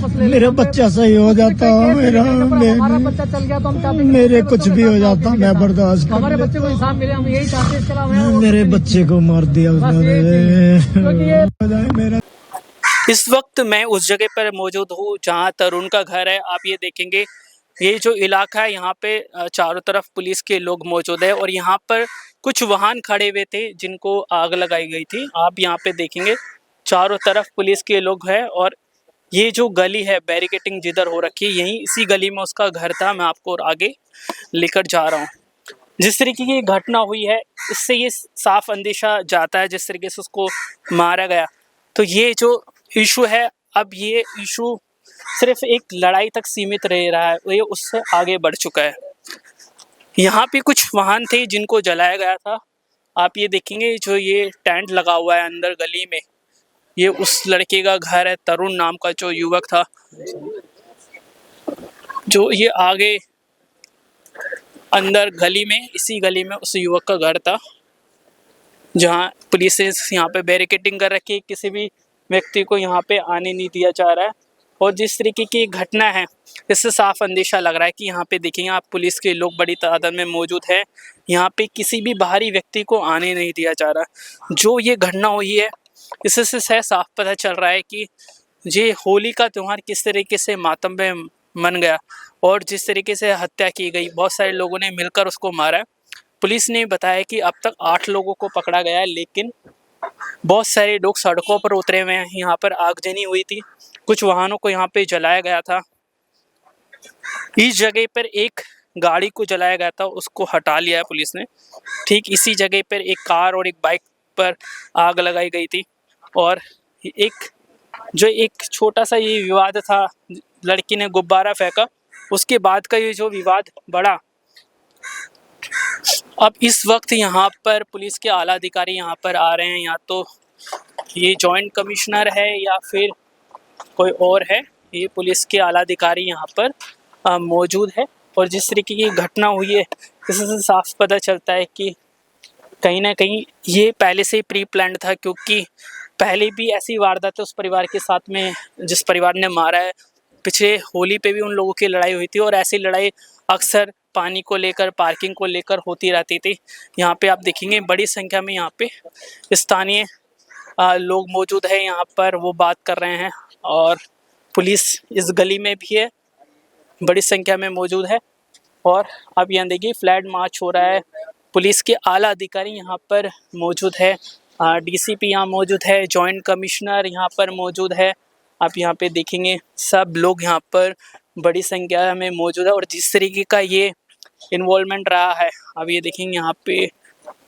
वापस ले मेरा बच्चा सही हो जाता, हमारा बच्चा चल गया तो हम चाहते हैं मेरे कुछ भी हो जाता, मैं बर्दाश्त कर हमारे बच्चे को इंसाफ मिले, हम यही चाहते हैं। इसके अलावा मेरे बच्चे को मार दिया मेरा। इस वक्त मैं उस जगह पर मौजूद हूँ जहाँ तरुण का घर है। आप ये देखेंगे, ये जो इलाका है यहाँ पे चारों तरफ पुलिस के लोग मौजूद है और यहाँ पर कुछ वाहन खड़े हुए थे जिनको आग लगाई गई थी। आप यहाँ पे देखेंगे चारों तरफ पुलिस के लोग हैं और ये जो गली है बैरिकेटिंग जिधर हो रखी है, यहीं इसी गली में उसका घर था। मैं आपको आगे लेकर जा रहा हूँ। जिस तरीके की घटना हुई है इससे ये साफ अंदेशा जाता है जिस तरीके से उसको मारा गया। तो ये जो इशू है, अब ये इशू सिर्फ एक लड़ाई तक सीमित रह रहा है, ये उससे आगे बढ़ चुका है। यहाँ पे कुछ वाहन थे जिनको जलाया गया था। आप ये देखेंगे जो ये टेंट लगा हुआ है अंदर गली में, ये उस लड़के का घर है, तरुण नाम का जो युवक था। जो ये आगे अंदर गली में, इसी गली में उस युवक का घर था जहाँ पुलिस यहाँ पे बैरिकेडिंग कर रखी है, किसी भी व्यक्ति को यहाँ पे आने नहीं दिया जा रहा है। और जिस तरीके की घटना है इससे साफ अंदेशा लग रहा है कि यहाँ पे देखेंगे आप पुलिस के लोग बड़ी तादाद में मौजूद है। यहाँ पे किसी भी बाहरी व्यक्ति को आने नहीं दिया जा रहा। जो ये घटना हुई है इससे साफ पता चल रहा है कि ये होली का त्यौहार किस तरीके से मातम में मन गया और जिस तरीके से हत्या की गई, बहुत सारे लोगों ने मिलकर उसको मारा है। पुलिस ने बताया कि अब तक 8 लोगों को पकड़ा गया है, लेकिन बहुत सारे लोग सड़कों पर उतरे हुए हैं। यहाँ पर आगजनी हुई थी, कुछ वाहनों को यहाँ पे जलाया गया था। इस जगह पर एक गाड़ी को जलाया गया था, उसको हटा लिया है पुलिस ने। ठीक इसी जगह पर एक कार और एक बाइक पर आग लगाई गई थी। और एक छोटा सा ये विवाद था, लड़की ने गुब्बारा फेंका, उसके बाद का ये जो विवाद बढ़ा। अब इस वक्त यहाँ पर पुलिस के आला अधिकारी यहाँ पर आ रहे हैं, या तो ये जॉइंट कमिश्नर है या फिर कोई और है। ये पुलिस के आला अधिकारी यहाँ पर मौजूद है। और जिस तरीके की घटना हुई है इससे साफ पता चलता है कि कहीं ना कहीं ये पहले से ही प्री प्लान्ड था, क्योंकि पहले भी ऐसी वारदात उस परिवार के साथ में जिस परिवार ने मारा है। पिछले होली पे भी उन लोगों की लड़ाई हुई थी और ऐसी लड़ाई अक्सर पानी को लेकर, पार्किंग को लेकर होती रहती थी। यहाँ पे आप देखेंगे बड़ी संख्या में यहाँ पे स्थानीय लोग मौजूद है, यहाँ पर वो बात कर रहे हैं। और पुलिस इस गली में भी है, बड़ी संख्या में मौजूद है। और अब यहाँ देखिए फ्लैग मार्च हो रहा है, पुलिस के आला अधिकारी यहाँ पर मौजूद है, डीसीपी यहाँ मौजूद है, जॉइंट कमिश्नर यहाँ पर मौजूद है। आप यहाँ पे देखेंगे सब लोग यहाँ पर बड़ी संख्या में मौजूद है। और जिस तरीके का ये इन्वॉल्वमेंट रहा है, अब ये देखेंगे यहाँ पे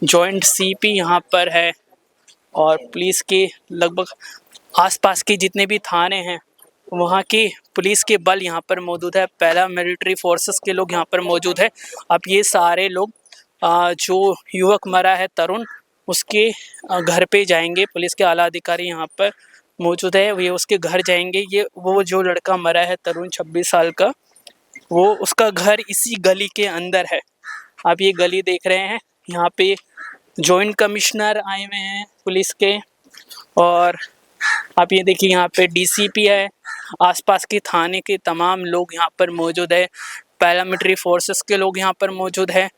जॉइंट सीपी यहाँ पर है और पुलिस के लगभग आसपास के जितने भी थाने हैं वहाँ की पुलिस के बल यहाँ पर मौजूद है, पहला मिलिट्री फोर्सेस के लोग यहाँ पर मौजूद है। अब ये सारे लोग जो युवक मरा है तरुण, उसके घर पे जाएंगे। पुलिस के आला अधिकारी यहाँ पर मौजूद है, ये उसके घर जाएंगे। ये वो जो लड़का मरा है तरुण 26 साल का, वो उसका घर इसी गली के अंदर है। आप ये गली देख रहे हैं, यहाँ पे जॉइंट कमिश्नर आए हुए हैं पुलिस के, और आप ये देखिए यहाँ पे डीसीपी है, आसपास के थाने के तमाम लोग यहाँ पर मौजूद है, पैरामिलिट्री फोर्सेस के लोग यहाँ पर मौजूद है।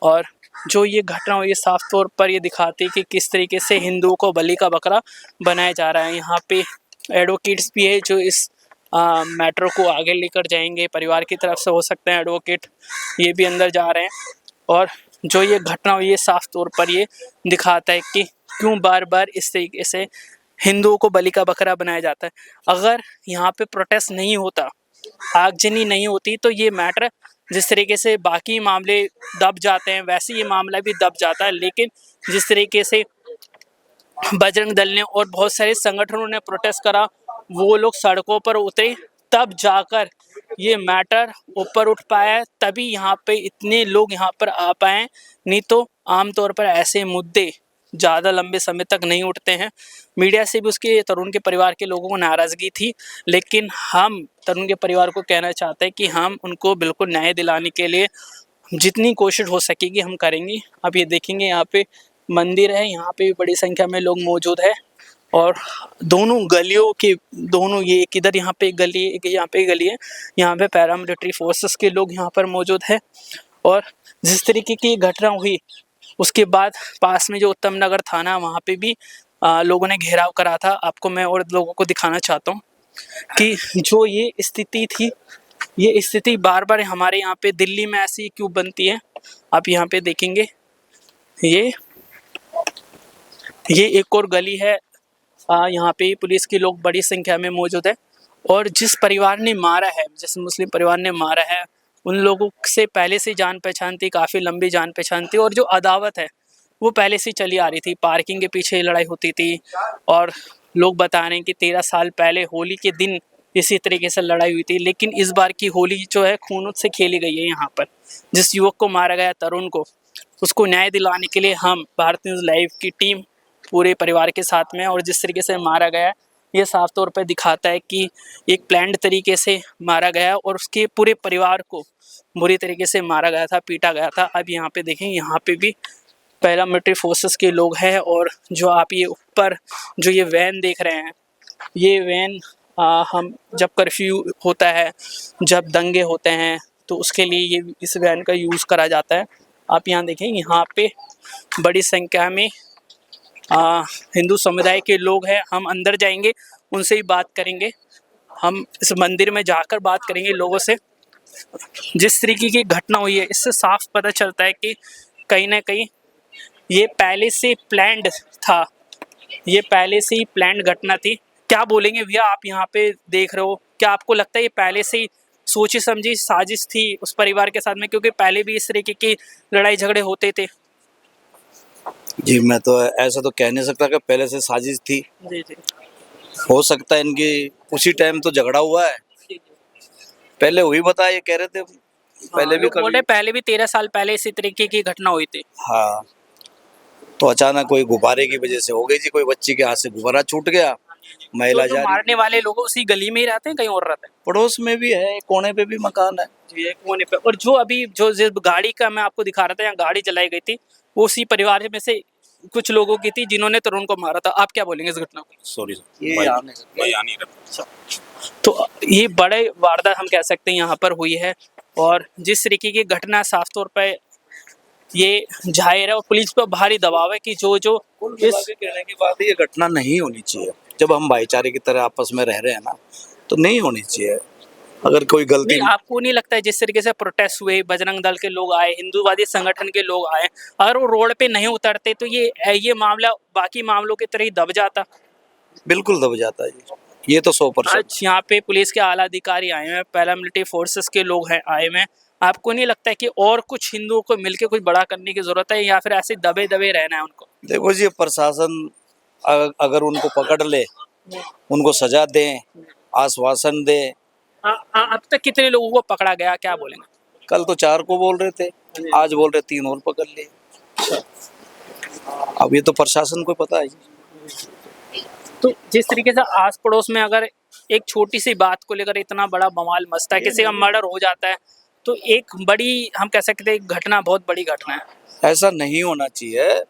और जो ये घटना हुई है साफ तौर पर ये दिखाती है कि किस तरीके से हिंदुओं को बलि का बकरा बनाया जा रहा है। यहाँ पे एडवोकेट्स भी है जो इस मैटर को आगे लेकर जाएंगे, परिवार की तरफ से हो सकते हैं एडवोकेट, ये भी अंदर जा रहे हैं। और जो ये घटना हुई है साफ तौर पर ये दिखाता है कि क्यों बार बार इस तरीके से हिंदुओं को बलि का बकरा बनाया जाता है। अगर यहाँ पे प्रोटेस्ट नहीं होता, आगजनी नहीं होती, तो ये मैटर जिस तरीके से बाकी मामले दब जाते हैं वैसे ये मामला भी दब जाता है। लेकिन जिस तरीके से बजरंग दल ने और बहुत सारे संगठनों ने प्रोटेस्ट करा, वो लोग सड़कों पर उतरे, तब जाकर ये मैटर ऊपर उठ पाया, तभी यहाँ पे इतने लोग यहाँ पर आ पाए। नहीं तो आमतौर पर ऐसे मुद्दे ज़्यादा लंबे समय तक नहीं उठते हैं। मीडिया से भी उसके तरुण के परिवार के लोगों को नाराज़गी थी, लेकिन हम तरुण के परिवार को कहना चाहते हैं कि हम उनको बिल्कुल न्याय दिलाने के लिए जितनी कोशिश हो सकेगी हम करेंगे। अब ये देखेंगे यहाँ पे मंदिर है, यहाँ पे भी बड़ी संख्या में लोग मौजूद है। और दोनों गलियों के दोनों, ये एक इधर यहाँ पे एक गली है, एक यहाँ पे एक गली है, यहाँ पे पैरामिलिट्री फोर्सेस के लोग यहाँ पर मौजूद है। और जिस तरीके की घटना हुई उसके बाद पास में जो उत्तम नगर थाना, वहाँ पे भी लोगों ने घेराव करा था। आपको मैं और लोगों को दिखाना चाहता हूँ कि जो ये स्थिति थी, ये स्थिति बार बार हमारे यहाँ पे दिल्ली में ऐसी क्यों बनती है। आप यहाँ पे देखेंगे ये एक और गली है, यहाँ पे पुलिस के लोग बड़ी संख्या में मौजूद है। और जिस परिवार ने मारा है, जिस मुस्लिम परिवार ने मारा है, उन लोगों से पहले से जान पहचान थी, काफ़ी लंबी जान पहचान थी। और जो अदावत है वो पहले से चली आ रही थी, पार्किंग के पीछे लड़ाई होती थी। और लोग बता रहे हैं कि 13 साल पहले होली के दिन इसी तरीके से लड़ाई हुई थी। लेकिन इस बार की होली जो है खून से खेली गई है। यहाँ पर जिस युवक को मारा गया, तरुण को, उसको न्याय दिलाने के लिए हम भारत न्यूज़ लाइव की टीम पूरे परिवार के साथ में। और जिस तरीके से मारा गया, ये साफ तौर पर दिखाता है कि एक प्लान्ड तरीके से मारा गया और उसके पूरे परिवार को बुरी तरीके से मारा गया था, पीटा गया था। अब यहाँ पे देखें, यहाँ पे भी पैरामिलिट्री फोर्सेस के लोग हैं। और जो आप ये ऊपर जो ये वैन देख रहे हैं, ये वैन हम जब कर्फ्यू होता है, जब दंगे होते हैं, तो उसके लिए ये इस वैन का यूज़ करा जाता है। आप यहाँ देखें, यहाँ पे बड़ी संख्या में हिंदू समुदाय के लोग हैं। हम अंदर जाएंगे, उनसे ही बात करेंगे, हम इस मंदिर में जाकर बात करेंगे लोगों से। जिस तरीके की घटना हुई है, इससे साफ पता चलता है कि कहीं ना कहीं ये पहले से प्लान्ड था, ये पहले से ही प्लान्ड घटना थी। क्या बोलेंगे भैया, आप यहाँ पे देख रहे हो, क्या आपको लगता है ये पहले से ही सोची समझी साजिश थी उस परिवार के साथ में? क्योंकि पहले भी इस तरीके की लड़ाई झगड़े होते थे। जी, मैं तो ऐसा तो कह नहीं सकता कि पहले से साजिश थी। जी जी हो सकता है इनकी उसी टाइम तो झगड़ा हुआ है, पहले वही बता, ये कह रहे थे पहले भी बोले कभी। पहले भी 13 साल पहले इसी तरीके की घटना हुई थी। हाँ, तो अचानक कोई गुब्बारे की वजह से हो गई जी, कोई बच्ची के हाथ से गुब्बारा छूट गया, महिला तो जो जा रही। मारने वाले लोग उसी गली में ही रहते हैं, कहीं और रहते हैं? पड़ोस में भी है, कोने पे भी मकान है। जी, एक कोने पे। और जो अभी जो जिस गाड़ी का मैं आपको दिखा रहा था, यहाँ गाड़ी जलाई गई थी, वो उसी परिवार में से कुछ लोगों की थी जिन्होंने तरुण को मारा था। आप क्या बोलेंगे इस घटना को? सॉरी ये भाई, आने से- भाई आ नहीं रहा। तो ये बड़े वारदात हम कह सकते हैं यहाँ पर हुई है। और जिस तरीके की घटना साफ तौर पर ये जाहिर है, और पुलिस पर भारी दबाव है कि जो जो कुल मिला इस के कहने की बात है, ये घटना नहीं होनी चाहिए। जब हम भाईचारे की तरह आपस में रह रहे हैं ना, तो नहीं होनी चाहिए। अगर कोई गलती नहीं, आपको नहीं लगता है जिस तरीके से प्रोटेस्ट हुए, बजरंग दल के लोग आए, हिंदूवादी संगठन के लोग आए, अगर वो रोड पे नहीं उतरते तो ये मामला बाकी मामलों की तरह ही दब जाता? बिल्कुल दब जाता है जी, ये तो 100%। आज यहाँ पे पुलिस के आला अधिकारी आए हैं, पैरामिलिट्री फोर्सेस के लोग हैं आए हुए हैं। आपको नहीं लगता है कि और कुछ हिंदुओं को मिलकर कुछ बड़ा करने की जरूरत है, या फिर ऐसे दबे दबे रहना है उनको? देखो जी, प्रशासन अगर उनको पकड़ ले, उनको सजा दें, आश्वासन दे। अब तक कितने लोगों को पकड़ा गया, क्या बोलेंगे? कल तो 4 को बोल रहे थे, आज बोल रहे 3 और पकड़ लिए। अब ये तो प्रशासन को पता है जी। तो जिस तरीके से आस पड़ोस में अगर एक छोटी सी बात को लेकर इतना बड़ा बवाल मचता है, किसी का मर्डर हो जाता है, तो एक बड़ी, हम कह सकते हैं घटना, बहुत बड़ी घटना है। ऐसा नहीं होना चाहिए।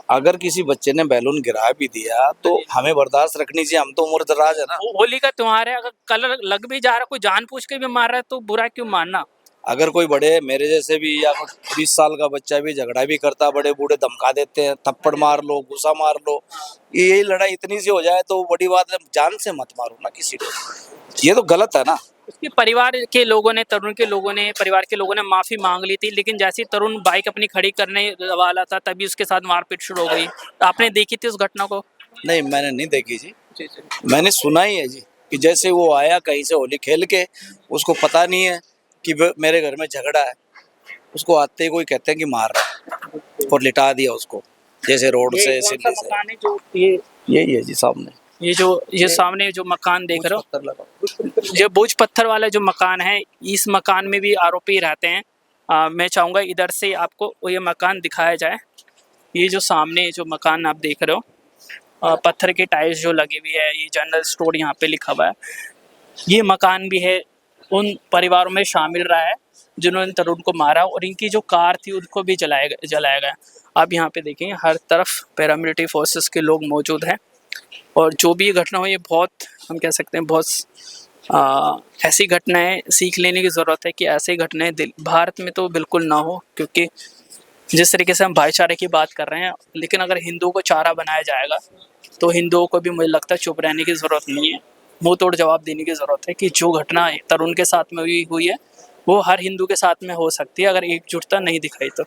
अगर किसी बच्चे ने बैलून गिरा भी दिया तो हमें बर्दाश्त रखनी चाहिए, हम तो उम्रदराज है ना। होली का त्योहार है, अगर कलर लग भी जा रहा है, कोई जानबूझ के भी मार रहा है, तो बुरा क्यों मानना? अगर कोई बड़े मेरे जैसे भी या 20 साल का बच्चा भी झगड़ा भी करता, बड़े बूढ़े धमका देते हैं, थप्पड़ मार लो, गुस्सा मार लो, यही लड़ाई इतनी सी हो जाए तो बड़ी बात है। जान से मत मारो ना किसी को, ये तो गलत है ना। उसके परिवार के लोगों ने, तरुण के लोगों ने, परिवार के लोगों ने माफी मांग ली थी, लेकिन जैसे ही तरुण बाइक अपनी खड़ी करने वाला था तभी उसके साथ मारपीट शुरू हो गई। आपने देखी थी उस घटना को? नहीं, मैंने नहीं देखी जी, मैंने सुना ही है जी कि जैसे वो आया कहीं से होली खेल के, उसको पता नहीं है कि मेरे घर में झगड़ा है, उसको आते ही कोई कहते हैं कि मार रहा है और लिटा दिया उसको, जैसे रोड से सीधे से। मकान है जो यही है जी सामने, ये सामने जो मकान देख रहे हो, पत्थर लगा। जो बोझ पत्थर वाला जो मकान है, इस मकान में भी आरोपी रहते हैं। मैं चाहूँगा इधर से आपको ये मकान दिखाया जाए। ये जो सामने जो मकान आप देख रहे हो, पत्थर के टाइल्स जो लगे हुए हैं, ये जनरल स्टोर यहाँ पे लिखा हुआ है। ये मकान भी है उन परिवारों में शामिल रहा है जिन्होंने तरुण को मारा, और इनकी जो कार थी उनको भी जलाया गया। आप यहाँ पे देखें, हर तरफ पैरामिलिट्री फोर्सेस के लोग मौजूद हैं। और जो भी ये घटना हुई, ये बहुत, हम कह सकते हैं बहुत ऐसी घटनाएं सीख लेने की ज़रूरत है कि ऐसी घटनाएं भारत में तो बिल्कुल ना हो, क्योंकि जिस तरीके से हम भाईचारे की बात कर रहे हैं, लेकिन अगर हिंदुओं को चारा बनाया जाएगा तो हिंदुओं को भी मुझे लगता है चुप रहने की ज़रूरत नहीं है, मुंह तोड़ जवाब देने की ज़रूरत है कि जो घटना तरुण के साथ में हुई है वो हर हिंदू के साथ में हो सकती है अगर एकजुटता नहीं दिखाई तो।